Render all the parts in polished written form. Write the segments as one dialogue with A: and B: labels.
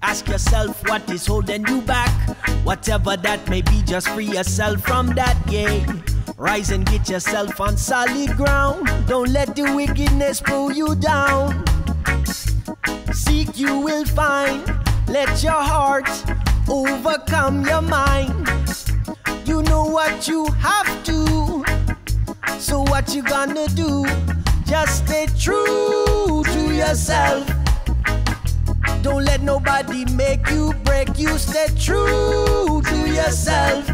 A: Ask yourself what is holding you back. Whatever that may be, just free yourself from that, yeah. Rise and get yourself on solid ground. Don't let the wickedness pull you down. Seek, you will find. Let your heart overcome your mind. You know what you have to, so what you gonna do? Just stay true to yourself. Don't let nobody make you break you. Stay true to yourself.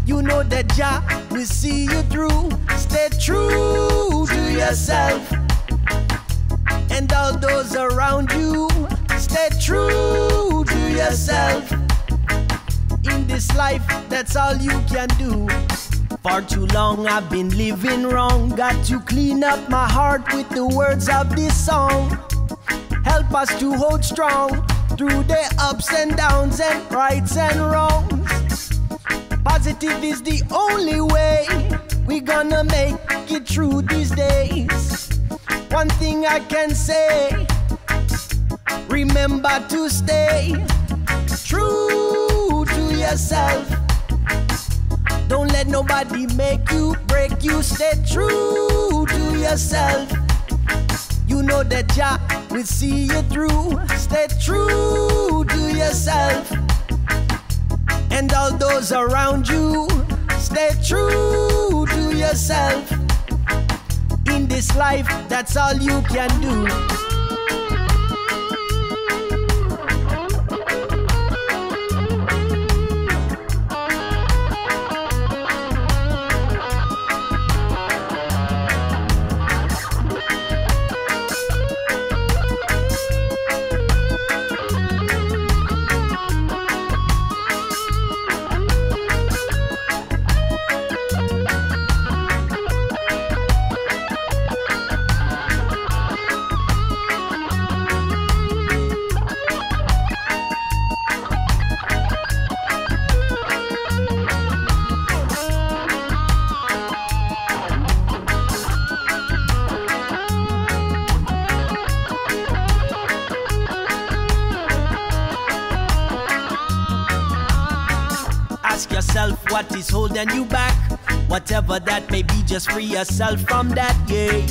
A: You know that Jah will see you through. Stay true to yourself. And all those around you, stay true to yourself. In this life, that's all you can do. For too long I've been living wrong. Got to clean up my heart with the words of this song. Help us to hold strong through the ups and downs and rights and wrongs. Positive is the only way we gonna make it through these days. One thing I can say, remember to stay true to yourself. Don't let nobody make you break you. Stay true to yourself. You know that Jah will see you through. Stay true to yourself. And all those around you, stay true to yourself. In this life, that's all you can do. Ask yourself what is holding you back. Whatever that may be, just free yourself from that, yeah.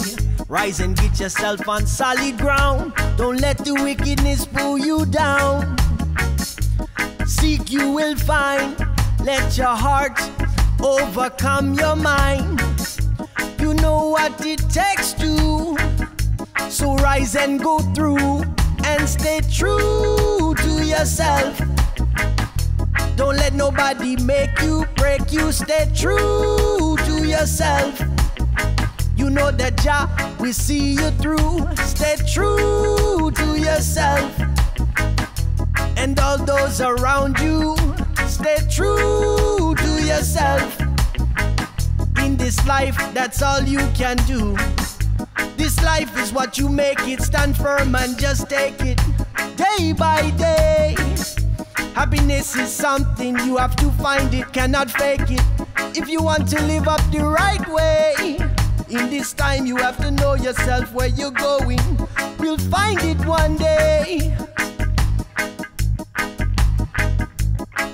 A: Rise and get yourself on solid ground. Don't let the wickedness pull you down. Seek, you will find. Let your heart overcome your mind. You know what it takes to, so rise and go through and stay true to yourself. Don't let nobody make you break you. Stay true to yourself. You know that Jah will see you through. Stay true to yourself. And all those around you, stay true to yourself. In this life, that's all you can do. This life is what you make it. Stand firm and just take it day by day. Happiness is something you have to find it, cannot fake it. If you want to live up the right way, in this time you have to know yourself where you're going. We'll find it one day.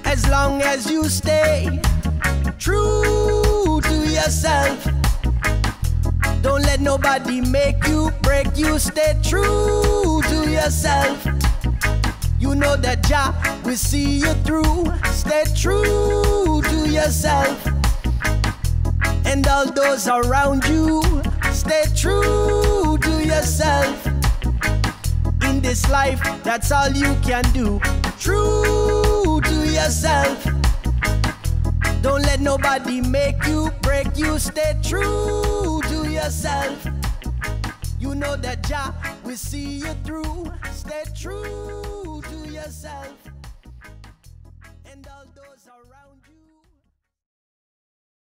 A: As long as you stay true to yourself. Don't let nobody make you break you. Stay true to yourself. You know that Jah will see you through. Stay true to yourself. And all those around you, stay true to yourself. In this life, that's all you can do. True to yourself. Don't let nobody make you break you. Stay true to yourself. You know that Jah will see you through. Stay true to yourself.